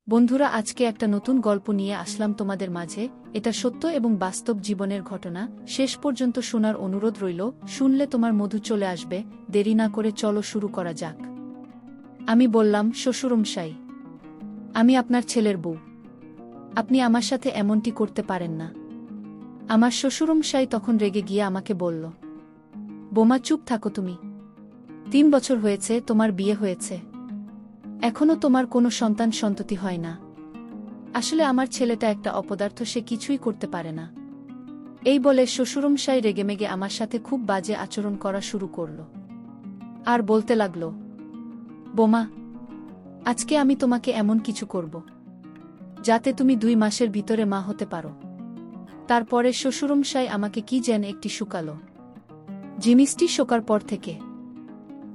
বন্ধুরা, আজকে একটা নতুন গল্প নিয়ে আসলাম তোমাদের মাঝে। এটা সত্য এবং বাস্তব জীবনের ঘটনা। শেষ পর্যন্ত শোনার অনুরোধ রইল। শুনলে তোমার মধু চলে আসবে। দেরি না করে চলো শুরু করা যাক। আমি বললাম, শ্বশুরমশাই, আমি আপনার ছেলের বউ। আপনি আমার সাথে এমনটি করতে পারেন না। আমার শ্বশুরমশাই তখন রেগে গিয়ে আমাকে বলল, বোমা, চুপ থাকো তুমি। 3 বছর হয়েছে তোমার বিয়ে হয়েছে, এখনো তোমার কোনো সন্তান সন্ততি হয় না। আসলে আমার ছেলেটা একটা অপদার্থ, সে কিছুই করতে পারে না। এই বলে শ্বশুরমশাই রেগেমেগে আমার সাথে খুব বাজে আচরণ করা শুরু করল। আর বলতে লাগল, বোমা, আজকে আমি তোমাকে এমন কিছু করব যাতে তুমি 2 মাসের ভিতরে মা হতে পারো। তারপরে শ্বশুরমশাই আমাকে কি যেন একটি শুকালো। জিনিসটি শোকার পর থেকে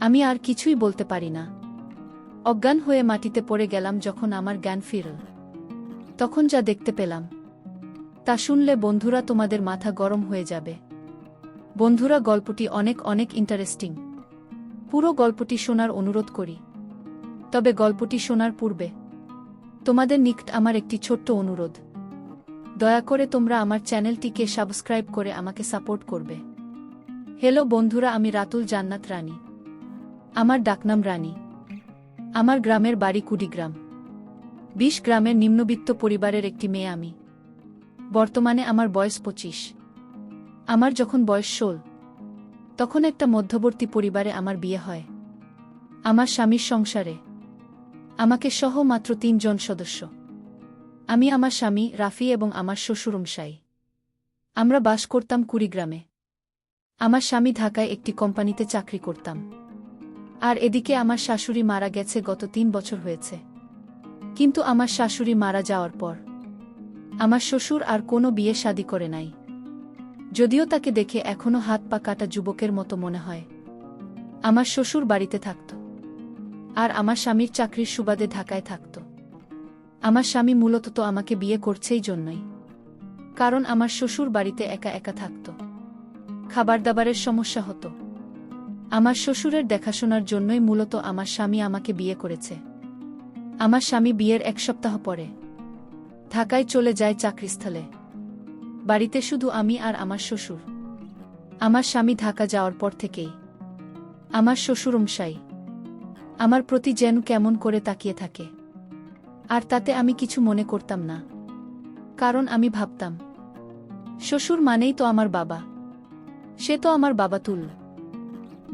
আমি আর কিছুই বলতে পারি না। অজ্ঞান হয়ে মাটিতে পড়ে গেলাম। যখন আমার জ্ঞান ফিরল, তখন যা দেখতে পেলাম তা শুনলে বন্ধুরা তোমাদের মাথা গরম হয়ে যাবে। বন্ধুরা, গল্পটি অনেক অনেক ইন্টারেস্টিং। পুরো গল্পটি শোনার অনুরোধ করি। তবে গল্পটি শোনার পূর্বে তোমাদের নিকট আমার একটি ছোট্ট অনুরোধ। দয়া করে তোমরা আমার চ্যানেলটিকে সাবস্ক্রাইব করে আমাকে সাপোর্ট করবে। হ্যালো বন্ধুরা, আমি রাতুল জান্নাত রানী। আমার ডাকনাম রানী। আমার গ্রামের বাড়ি কুড়িগ্রাম। 20 গ্রামের নিম্নবিত্ত পরিবারের একটি মেয়ে আমি। বর্তমানে আমার বয়স 25। আমার যখন বয়স 16, তখন একটা মধ্যবর্তী পরিবারে আমার বিয়ে হয়। আমার স্বামীর সংসারে আমাকে সহ মাত্র 3 জন সদস্য। আমি, আমার স্বামী রাফি এবং আমার শ্বশুরমশাই। আমরা বাস করতাম কুড়িগ্রামে। আমার স্বামী ঢাকায় একটি কোম্পানিতে চাকরি করতাম। আর এদিকে আমার শাশুড়ি মারা গেছে, গত 3 বছর হয়েছে। কিন্তু আমার শাশুড়ি মারা যাওয়ার পর আমার শ্বশুর আর কোনো বিয়ে শাদী করে নাই। যদিও তাকে দেখে এখনো হাত পা কাটা যুবকের মতো মনে হয়। আমার শ্বশুর বাড়িতে থাকত, আর আমার স্বামীর চাকরির সুবাদে ঢাকায় থাকত। আমার স্বামী মূলত তো আমাকে বিয়ে করছেই জন্যই, কারণ আমার শ্বশুর বাড়িতে একা একা থাকত। খাবার দাবারের সমস্যা হতো। আমার শ্বশুরের দেখাশোনার জন্যই মূলত আমার স্বামী আমাকে বিয়ে করেছে। আমার স্বামী বিয়ের 1 সপ্তাহ পরে ঢাকায় চলে যায় চাকরিস্থলে। বাড়িতে শুধু আমি আর আমার শ্বশুর। আমার স্বামী ঢাকা যাওয়ার পর থেকেই আমার শ্বশুরমশাই আমার প্রতি যেন কেমন করে তাকিয়ে থাকে। আর তাতে আমি কিছু মনে করতাম না, কারণ আমি ভাবতাম, শ্বশুর মানেই তো আমার বাবা। সে তো আমার বাবা তুল।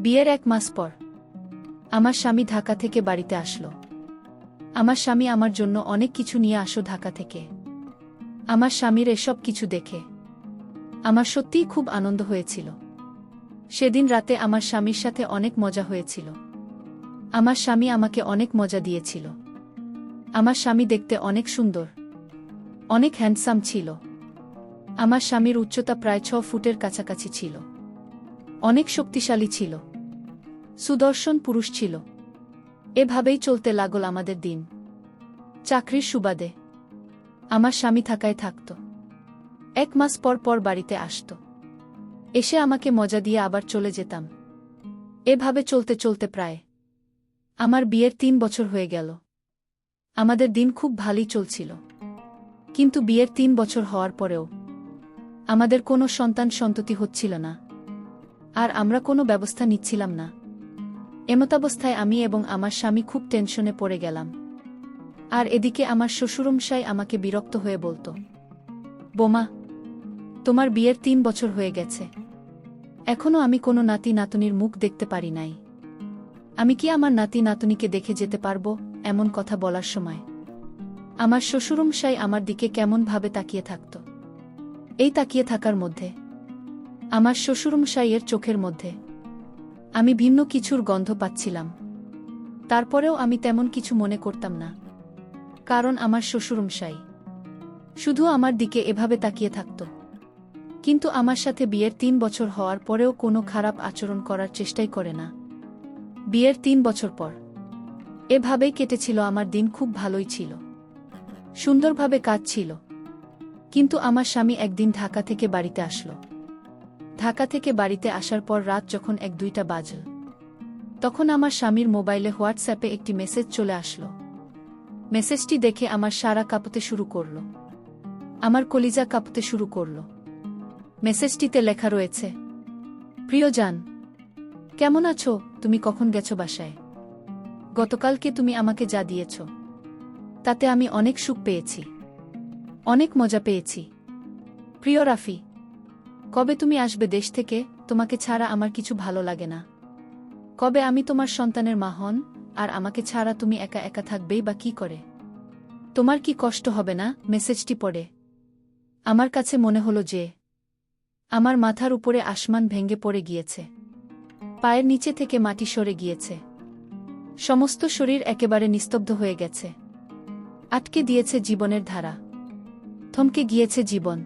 বিয়ের 1 মাস পর আমার স্বামী ঢাকা থেকে বাড়িতে আসলো। আমার স্বামী আমার জন্য অনেক কিছু নিয়ে আসো ঢাকা থেকে। আমার স্বামীর এসব কিছু দেখে আমার সত্যিই খুব আনন্দ হয়েছিল। সেদিন রাতে আমার স্বামীর সাথে অনেক মজা হয়েছিল। আমার স্বামী আমাকে অনেক মজা দিয়েছিল। আমার স্বামী দেখতে অনেক সুন্দর, অনেক হ্যান্ডসাম ছিল। আমার স্বামীর উচ্চতা প্রায় 6 ফুটের কাছাকাছি ছিল। অনেক শক্তিশালী ছিল, সুদর্শন পুরুষ ছিল। এভাবেই চলতে লাগল আমাদের দিন। চাকরির সুবাদে আমার স্বামী ঢাকায় থাকত। 1 মাস পর পর বাড়িতে আসত। এসে আমাকে মজা দিয়ে আবার চলে যেতাম। এভাবে চলতে চলতে প্রায় আমার বিয়ের 3 বছর হয়ে গেল। আমাদের দিন খুব ভালোই চলছিল। কিন্তু বিয়ের 3 বছর হওয়ার পরেও আমাদের কোনো সন্তান সন্ততি হচ্ছিল না। আর আমরা কোনো ব্যবস্থা নিচ্ছিলাম না। এমতাবস্থায় আমি এবং আমার স্বামী খুব টেনশনে পড়ে গেলাম। আর এদিকে আমার শ্বশুরমশাই আমাকে বিরক্ত হয়ে বলতো, বোমা, তোমার বিয়ের 3 বছর হয়ে গেছে, এখনো আমি কোনো নাতি নাতনির মুখ দেখতে পারি নাই। আমি কি আমার নাতি নাতনিকে দেখে যেতে পারবো? এমন কথা বলার সময় আমার শ্বশুরমশাই আমার দিকে কেমন ভাবে তাকিয়ে থাকত। এই তাকিয়ে থাকার মধ্যে আমার শ্বশুরমশাইয়ের চোখের মধ্যে আমি ভিন্ন কিছুর গন্ধ পাচ্ছিলাম। তারপরেও আমি তেমন কিছু মনে করতাম না, কারণ আমার শ্বশুরমশাই শুধু আমার দিকে এভাবে তাকিয়ে থাকত। কিন্তু আমার সাথে বিয়ের 3 বছর হওয়ার পরেও কোনো খারাপ আচরণ করার চেষ্টাই করে না। বিয়ের 3 বছর পর এভাবেই কেটেছিল আমার দিন। খুব ভালোই ছিল, সুন্দরভাবে কাটছিল। কিন্তু আমার স্বামী একদিন ঢাকা থেকে বাড়িতে আসলো। ঢাকা থেকে বাড়িতে আসার পর রাত যখন 1-2টা বাজল, তখন আমার স্বামীর মোবাইলে হোয়াটসঅ্যাপে একটি মেসেজ চলে আসলো। মেসেজটি দেখে আমার সারা কাঁপতে শুরু করল। আমার কলিজা কাঁপতে শুরু করল। মেসেজটিতে লেখা রয়েছে, প্রিয় জান, কেমন আছো? তুমি কখন গেছো বাসায়? গতকালকে তুমি আমাকে যা দিয়েছ তাতে আমি অনেক সুখ পেয়েছি, অনেক মজা পেয়েছি। প্রিয় রাফি, কবে তুমি আসবে দেশ থেকে? তোমাকে ছাড়া আমার কিছু ভালো লাগে না। কবে আমি তোমার সন্তানের মা হন, আর আমাকে ছাড়া তুমি একা একা থাকবেই বা কি করে? তোমার কি কষ্ট হবে না? মেসেজটি পড়ে আমার কাছে মনে হলো যে আমার মাথার উপরে আসমান ভেঙে পড়ে গিয়েছে, পায়ের নিচে থেকে মাটি সরে গিয়েছে, সমস্ত শরীর একেবারে নিস্তব্ধ হয়ে গেছে। আটকে দিয়েছে জীবনের ধারা, থমকে গিয়েছে জীবন।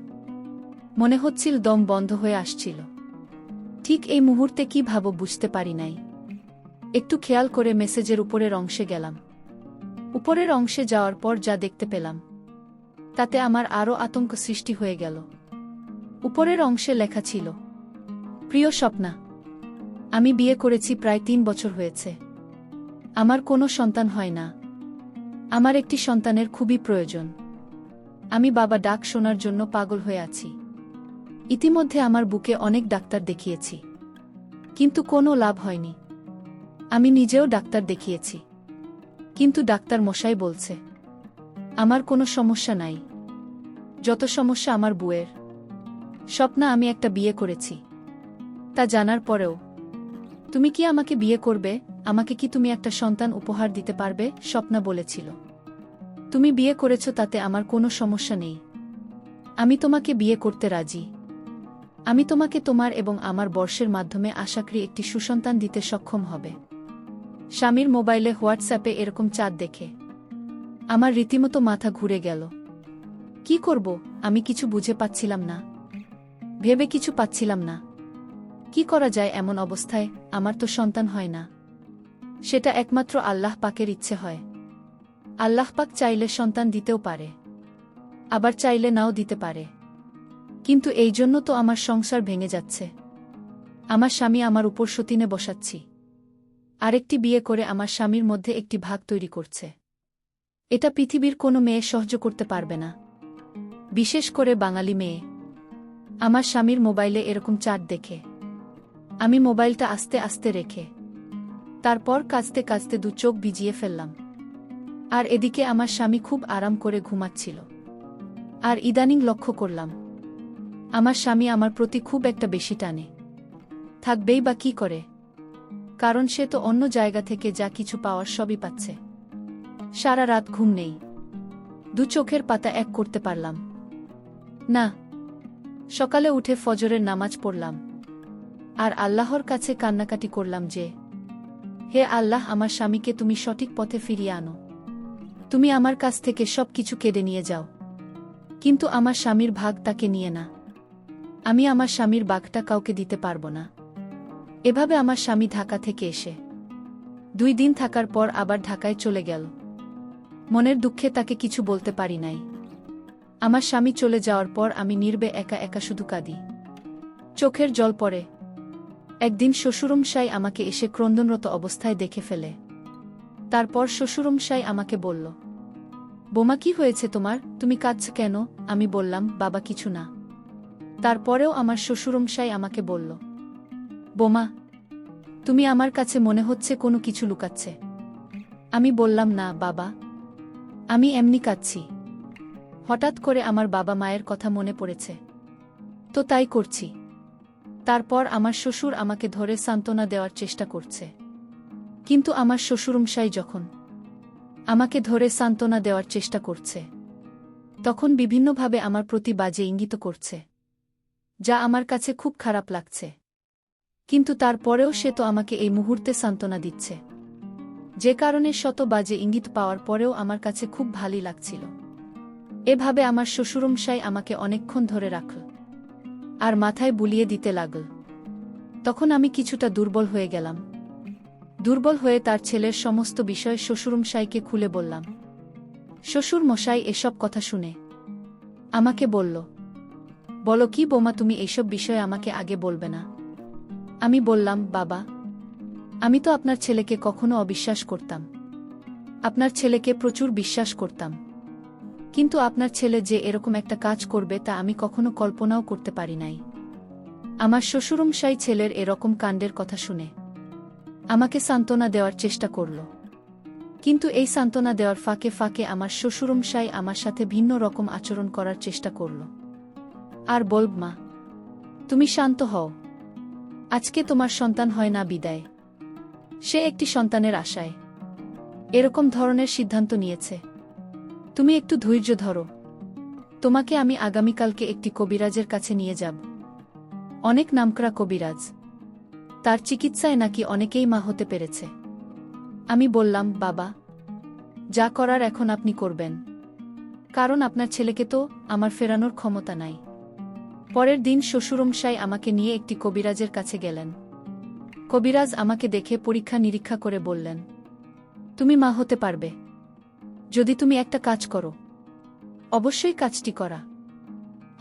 মনে হচ্ছিল দম বন্ধ হয়ে আসছিল। ঠিক এই মুহূর্তে কি ভাবো বুঝতে পারি নাই। একটু খেয়াল করে মেসেজের উপরের অংশে গেলাম। উপরের অংশে যাওয়ার পর যা দেখতে পেলাম তাতে আমার আরও আতঙ্ক সৃষ্টি হয়ে গেল। উপরের অংশে লেখা ছিল, প্রিয় স্বপ্না, আমি বিয়ে করেছি, প্রায় 3 বছর হয়েছে। আমার কোনো সন্তান হয় না। আমার একটি সন্তানের খুবই প্রয়োজন। আমি বাবা ডাক শোনার জন্য পাগল হয়ে আছি। ইতিমধ্যে আমার বুকে অনেক ডাক্তার দেখিয়েছি, কিন্তু কোনো লাভ হয়নি। আমি নিজেও ডাক্তার দেখিয়েছি, কিন্তু ডাক্তার মশাই বলছে আমার কোনো সমস্যা নাই, যত সমস্যা আমার বউয়ের। স্বপ্না, আমি একটা বিয়ে করেছি, তা জানার পরেও তুমি কি আমাকে বিয়ে করবে? আমাকে কি তুমি একটা সন্তান উপহার দিতে পারবে? স্বপ্না বলেছিল, তুমি বিয়ে করেছ তাতে আমার কোনো সমস্যা নেই। আমি তোমাকে বিয়ে করতে রাজি। আমি তোমাকে তোমার এবং আমার বর্ষের মাধ্যমে আশা করি একটি সুসন্তান দিতে সক্ষম হবে। স্বামীর মোবাইলে হোয়াটসঅ্যাপে এরকম চাঁদ দেখে আমার রীতিমতো মাথা ঘুরে গেল। কি করব আমি কিছু বুঝে পাচ্ছিলাম না, ভেবে কিছু পাচ্ছিলাম না। কি করা যায় এমন অবস্থায়? আমার তো সন্তান হয় না। সেটা একমাত্র আল্লাহ পাকের ইচ্ছে হয়। আল্লাহ পাক চাইলে সন্তান দিতেও পারে, আবার চাইলে নাও দিতে পারে। কিন্তু এই জন্য তো আমার সংসার ভেঙে যাচ্ছে। আমার স্বামী আমার উপর সতীনে বসাচ্ছি, আরেকটি বিয়ে করে আমার স্বামীর মধ্যে একটি ভাগ তৈরি করছে। এটা পৃথিবীর কোনো মেয়ে সহ্য করতে পারবে না, বিশেষ করে বাঙালি মেয়ে। আমার স্বামীর মোবাইলে এরকম চাট দেখে আমি মোবাইলটা আস্তে আস্তে রেখে তারপর কাঁদতে কাঁদতে 2 চোখ ভিজিয়ে ফেললাম। আর এদিকে আমার স্বামী খুব আরাম করে ঘুমাচ্ছিল। আর ইদানিং লক্ষ্য করলাম আমার স্বামী আমার প্রতি খুব একটা বেশি টানে। থাকবেই বা কি করে, কারণ সে তো অন্য জায়গা থেকে যা কিছু পাওয়ার সবই পাচ্ছে। সারা রাত ঘুম নেই, 2 চোখের পাতা এক করতে পারলাম না। সকালে উঠে ফজরের নামাজ পড়লাম আর আল্লাহর কাছে কান্নাকাটি করলাম যে, হে আল্লাহ, আমার স্বামীকে তুমি সঠিক পথে ফিরিয়ে আনো। তুমি আমার কাছ থেকে সব কিছু কেড়ে নিয়ে যাও, কিন্তু আমার স্বামীর ভাগ তাকে নিয়ে না। আমি আমার স্বামীর ভাগটা কাউকে দিতে পারবো না। এভাবে আমার স্বামী ঢাকা থেকে এসে 2 দিন থাকার পর আবার ঢাকায় চলে গেল। মনের দুঃখে তাকে কিছু বলতে পারি নাই। আমার স্বামী চলে যাওয়ার পর আমি নীরবে একা একা শুধু কাঁদি, চোখের জল পড়ে। একদিন শ্বশুরমশাই আমাকে এসে ক্রন্দনরত অবস্থায় দেখে ফেলে। তারপর শ্বশুরমশাই আমাকে বলল, বোমা, কি হয়েছে তোমার? তুমি কাঁদছ কেন? আমি বললাম, বাবা কিছু না। তারপরেও আমার শ্বশুরমশাই আমাকে বলল, বোমা, তুমি আমার কাছে মনে হচ্ছে কোনো কিছু লুকাচ্ছে। আমি বললাম, না বাবা, আমি এমনি কাঁদছি। হঠাৎ করে আমার বাবা মায়ের কথা মনে পড়েছে, তো তাই করছি। তারপর আমার শ্বশুর আমাকে ধরে সান্ত্বনা দেওয়ার চেষ্টা করছে, কিন্তু আমার শ্বশুরমশাই যখন আমাকে ধরে সান্ত্বনা দেওয়ার চেষ্টা করছে তখন বিভিন্নভাবে আমার প্রতি বাজে ইঙ্গিত করছে, যা আমার কাছে খুব খারাপ লাগছে। কিন্তু তারপরেও সে তো আমাকে এই মুহূর্তে সান্ত্বনা দিচ্ছে, যে কারণে শত বাজে ইঙ্গিত পাওয়ার পরেও আমার কাছে খুব ভালোই লাগছিল। এভাবে আমার শ্বশুরমশাই আমাকে অনেকক্ষণ ধরে রাখল আর মাথায় বুলিয়ে দিতে লাগল। তখন আমি কিছুটা দুর্বল হয়ে গেলাম। দুর্বল হয়ে তার ছেলের সমস্ত বিষয় শ্বশুরমশাইকে খুলে বললাম। শ্বশুর মশাই এসব কথা শুনে আমাকে বলল, বলো কি বোমা, তুমি এইসব বিষয়ে আমাকে আগে বলবে না? আমি বললাম, বাবা, আমি তো আপনার ছেলেকে কখনো অবিশ্বাস করতাম, আপনার ছেলেকে প্রচুর বিশ্বাস করতাম। কিন্তু আপনার ছেলে যে এরকম একটা কাজ করবে তা আমি কখনো কল্পনাও করতে পারি নাই। আমার শ্বশুরমশাই ছেলের এরকম কাণ্ডের কথা শুনে আমাকে সান্ত্বনা দেওয়ার চেষ্টা করল। কিন্তু এই সান্ত্বনা দেওয়ার ফাঁকে ফাঁকে আমার শ্বশুরমশাই আমার সাথে ভিন্ন রকম আচরণ করার চেষ্টা করল। আর বলব, মা, তুমি শান্ত হও, আজকে তোমার সন্তান হয় না বিদায়। সে একটি সন্তানের আশায় এরকম ধরনের সিদ্ধান্ত নিয়েছে। তুমি একটু ধৈর্য ধরো, তোমাকে আমি আগামীকালকে একটি কবিরাজের কাছে নিয়ে যাব। অনেক নামকরা কবিরাজ, তার চিকিৎসায় নাকি অনেকেই মা হতে পেরেছে। আমি বললাম, বাবা, যা করার এখন আপনি করবেন, কারণ আপনার ছেলেকে তো আমার ফেরানোর ক্ষমতা নাই। পরের দিন শ্বশুরমশাই আমাকে নিয়ে একটি কবিরাজের কাছে গেলেন। কবিরাজ আমাকে দেখে পরীক্ষা নিরীক্ষা করে বললেন, তুমি মা হতে পারবে যদি তুমি একটা কাজ করো। অবশ্যই কাজটি করা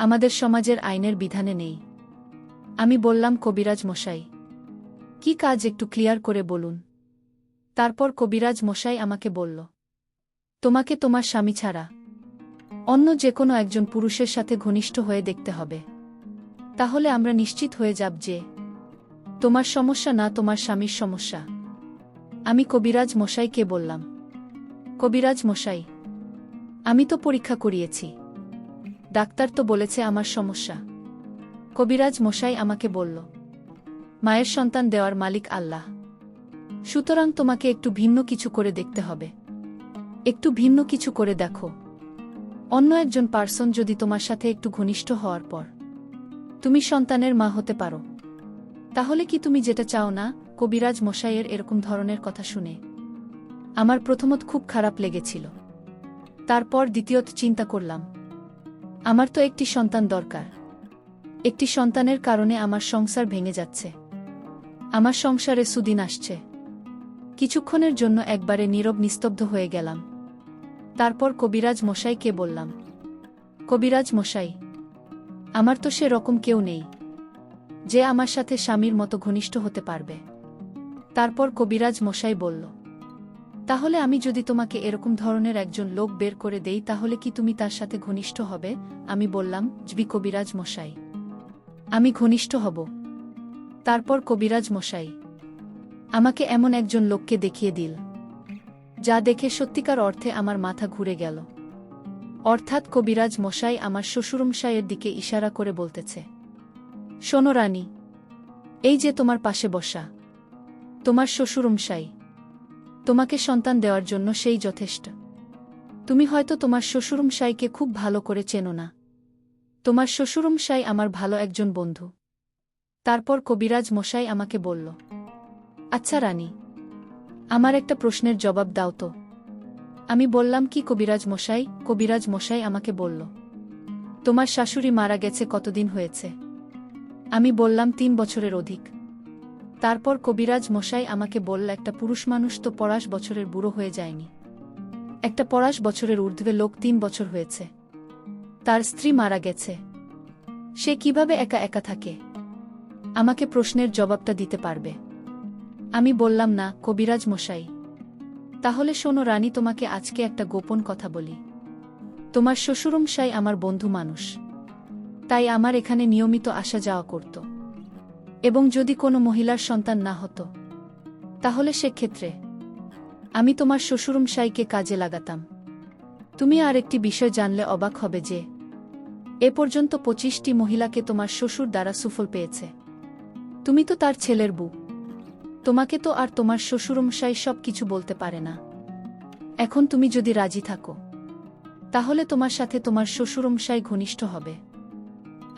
আমাদের সমাজের আইনের বিধানে নেই। আমি বললাম, কবিরাজ মশাই, কি কাজ একটু ক্লিয়ার করে বলুন। তারপর কবিরাজ মশাই আমাকে বলল, তোমাকে তোমার স্বামী ছাড়া অন্য যে কোনো একজন পুরুষের সাথে ঘনিষ্ঠ হয়ে দেখতে হবে। তাহলে আমরা নিশ্চিত হয়ে যাব যে তোমার সমস্যা না তোমার স্বামীর সমস্যা। আমি কবিরাজ মশাইকে বললাম, কবিরাজ মশাই, আমি তো পরীক্ষা করিয়েছি, ডাক্তার তো বলেছে আমার সমস্যা। কবিরাজ মশাই আমাকে বলল, মায়ের সন্তান দেওয়ার মালিক আল্লাহ, সুতরাং তোমাকে একটু ভিন্ন কিছু করে দেখতে হবে। একটু ভিন্ন কিছু করে দেখো। অন্য একজন পার্সন যদি তোমার সাথে একটু ঘনিষ্ঠ হওয়ার পর তুমি সন্তানের মা হতে পারো, তাহলে কি তুমি যেটা চাও না? কবিরাজ মশাইয়ের এরকম ধরনের কথা শুনে আমার প্রথমত খুব খারাপ লেগেছিল। তারপর দ্বিতীয়ত চিন্তা করলাম, আমার তো একটি সন্তান দরকার। একটি সন্তানের কারণে আমার সংসার ভেঙে যাচ্ছে, আমার সংসারে সুদিন আসছে। কিছুক্ষণের জন্য একবারে নীরব নিস্তব্ধ হয়ে গেলাম। তারপর কবিরাজ মশাইকে বললাম, কবিরাজ মশাই, আমার তো সে রকম কেউ নেই যে আমার সাথে স্বামীর মতো ঘনিষ্ঠ হতে পারবে। তারপর কবিরাজ মশাই বলল, তাহলে আমি যদি তোমাকে এরকম ধরনের একজন লোক বের করে দেই, তাহলে কি তুমি তার সাথে ঘনিষ্ঠ হবে? আমি বললাম, জি কবিরাজ মশাই, আমি ঘনিষ্ঠ হব। তারপর কবিরাজ মশাই আমাকে এমন একজন লোককে দেখিয়ে দিল, যা দেখে সত্যিকার অর্থে আমার মাথা ঘুরে গেল। অর্থাৎ কবিরাজ মশাই আমার শ্বশুরমশাইয়ের দিকে ইশারা করে বলতেছে, শোনো রানী, এই যে তোমার পাশে বসা তোমার শ্বশুরমশাই, তোমাকে সন্তান দেওয়ার জন্য সেই যথেষ্ট। তুমি হয়তো তোমার শ্বশুরমশাইকে খুব ভালো করে চেনো না। তোমার শ্বশুরমশাই আমার ভালো একজন বন্ধু। তারপর কবিরাজ মশাই আমাকে বলল, আচ্ছা রানী, আমার একটা প্রশ্নের জবাব দাও তো। আমি বললাম, কি কবিরাজ মশাই? কবিরাজ মশাই আমাকে বলল, তোমার শাশুড়ি মারা গেছে কতদিন হয়েছে? আমি বললাম, 3 বছরের অধিক। তারপর কবিরাজ মশাই আমাকে বলল, একটা পুরুষ মানুষ তো 50 বছরের বুড়ো হয়ে যায়নি। একটা 50 বছরের ঊর্ধ্বে লোক 3 বছর হয়েছে, তার স্ত্রী মারা গেছে, সে কিভাবে একা একা থাকে? আমাকে প্রশ্নের জবাবটা দিতে পারবে? আমি বললাম, না কবিরাজ মশাই। তাহলে শোনো রানী, তোমাকে আজকে একটা গোপন কথা বলি। তোমার শ্বশুরমশাই আমার বন্ধু মানুষ, তাই আমার এখানে নিয়মিত আসা যাওয়া করত। এবং যদি কোনো মহিলার সন্তান না হতো, তাহলে সেক্ষেত্রে আমি তোমার শ্বশুরমশাইকে কাজে লাগাতাম। তুমি আর একটি বিষয় জানলে অবাক হবে যে এ পর্যন্ত 25টি মহিলাকে তোমার শ্বশুর দ্বারা সুফল পেয়েছে। তুমি তো তার ছেলের বউ, তোমাকে তো আর তোমার শ্বশুরমশাই সব কিছু বলতে পারে না। এখন তুমি যদি রাজি থাকো, তাহলে তোমার সাথে তোমার শ্বশুরমশাই ঘনিষ্ঠ হবে,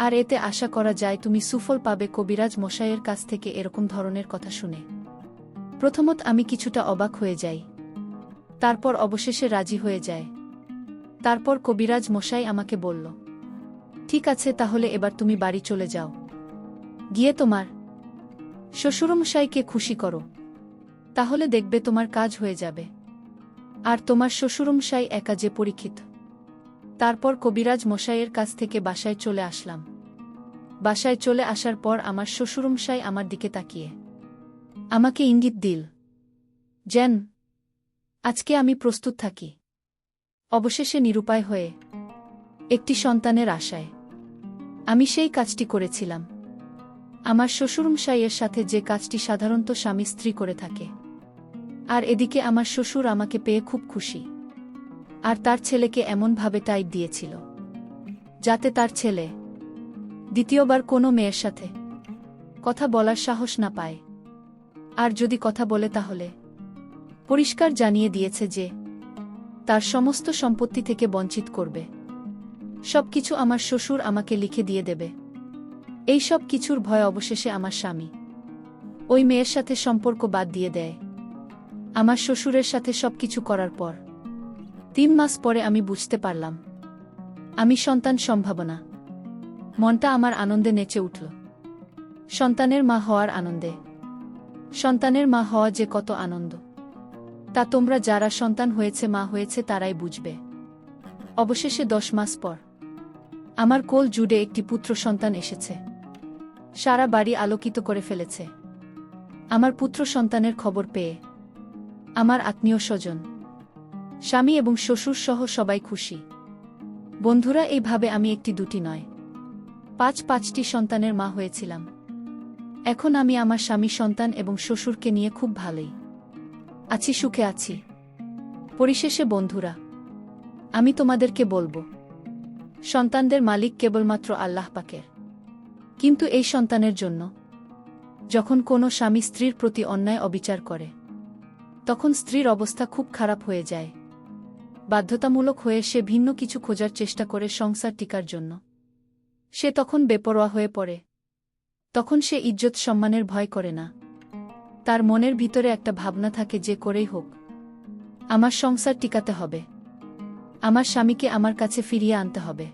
আর এতে আশা করা যায় তুমি সুফল পাবে। কবিরাজ মশাইয়ের কাছ থেকে এরকম ধরনের কথা শুনে প্রথমত আমি কিছুটা অবাক হয়ে যাই, তারপর অবশেষে রাজি হয়ে যায়। তারপর কবিরাজ মশাই আমাকে বলল, ঠিক আছে, তাহলে এবার তুমি বাড়ি চলে যাও, গিয়ে তোমার শ্বশুরমশাইকে খুশি করো, তাহলে দেখবে তোমার কাজ হয়ে যাবে। আর তোমার শ্বশুরমশাই একা যে পরীক্ষিত। তারপর কবিরাজ মশাইয়ের কাছ থেকে বাসায় চলে আসলাম। বাসায় চলে আসার পর আমার শ্বশুরমশাই আমার দিকে তাকিয়ে আমাকে ইঙ্গিত দিল, যেন আজকে আমি প্রস্তুত থাকি। অবশেষে নিরুপায় হয়ে একটি সন্তানের আশায় আমি সেই কাজটি করেছিলাম। আমার শ্বশুরমশাইয়ের সাথে যে কাজটি সাধারণত স্বামী স্ত্রী করে থাকে। আর এদিকে আমার শ্বশুর আমাকে পেয়ে খুব খুশি। আর তার ছেলেকে এমনভাবে টাইট দিয়েছিল যাতে তার ছেলে দ্বিতীয়বার কোনো মেয়ের সাথে কথা বলার সাহস না পায়। আর যদি কথা বলে তাহলে পরিষ্কার জানিয়ে দিয়েছে যে তার সমস্ত সম্পত্তি থেকে বঞ্চিত করবে। সবকিছু আমার শ্বশুর আমাকে লিখে দিয়ে দেবে। এই সব কিছুর ভয় অবশেষে আমার স্বামী ওই মেয়ের সাথে সম্পর্ক বাদ দিয়ে দেয়। আমার শ্বশুরের সাথে সবকিছু করার পর 3 মাস পরে আমি বুঝতে পারলাম আমি সন্তান সম্ভাবনা। মনটা আমার আনন্দে নেচে উঠল। সন্তানের মা হওয়ার আনন্দে। সন্তানের মা হওয়া যে কত আনন্দ তা তোমরা যারা সন্তান হয়েছে মা হয়েছে তারাই বুঝবে। অবশেষে 10 মাস পর আমার কোল জুড়ে একটি পুত্র সন্তান এসেছে। সারা বাড়ি আলোকিত করে ফেলেছে। আমার পুত্র সন্তানের খবর পেয়ে আমার আত্মীয় স্বজন, স্বামী এবং শ্বশুর সহ সবাই খুশি। বন্ধুরা, এইভাবে আমি একটি দুটি নয় 5টি সন্তানের মা হয়েছিলাম। এখন আমি আমার স্বামী, সন্তান এবং শ্বশুরকে নিয়ে খুব ভালোই আছি, সুখে আছি। পরিশেষে বন্ধুরা, আমি তোমাদেরকে বলবো, সন্তানদের মালিক কেবলমাত্র আল্লাহ পাকের। কিন্তু এই সন্তানের জন্য যখন কোনো স্বামী স্ত্রীর প্রতি অন্যায় অবিচার করে তখন স্ত্রীর অবস্থা খুব খারাপ হয়ে যায়। বাধ্যতামূলক হয়ে সে ভিন্ন কিছু খোঁজার চেষ্টা করে সংসার টিকার জন্য। সে তখন বেপরোয়া হয়ে পড়ে। তখন সে ইজ্জত সম্মানের ভয় করে না। তার মনের ভিতরে একটা ভাবনা থাকে যে করেই হোক আমার সংসার টিকাতে হবে, আমার স্বামীকে আমার কাছে ফিরিয়ে আনতে হবে।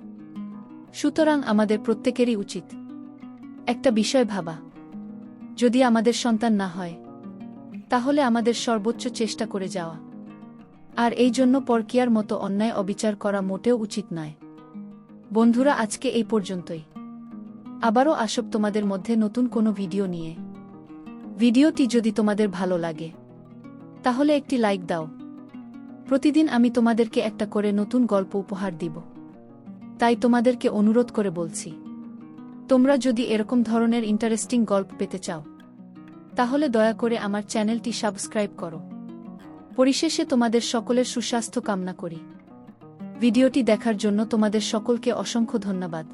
সুতরাং আমাদের প্রত্যেকেরই উচিত একটা বিষয় ভাবা, যদি আমাদের সন্তান না হয় তাহলে আমাদের সর্বোচ্চ চেষ্টা করে যাওয়া। আর এই জন্য পরকীয়ার মতো অন্যায় অবিচার করা মোটেও উচিত নয়। বন্ধুরা, আজকে এই পর্যন্তই। আবারও আসব তোমাদের মধ্যে নতুন কোনো ভিডিও নিয়ে। ভিডিওটি যদি তোমাদের ভালো লাগে তাহলে একটি লাইক দাও। প্রতিদিন আমি তোমাদেরকে একটা করে নতুন গল্প উপহার দিব। তাই তোমাদেরকে অনুরোধ করে বলছি, তোমরা যদি এরকম ধরনের ইন্টারেস্টিং গল্প পেতে চাও তাহলে দয়া করে আমার চ্যানেলটি সাবস্ক্রাইব করো। পরিশেষে তোমাদের সকলের সুস্বাস্থ্য কামনা করি। ভিডিওটি দেখার জন্য তোমাদের সকলকে অসংখ্য ধন্যবাদ।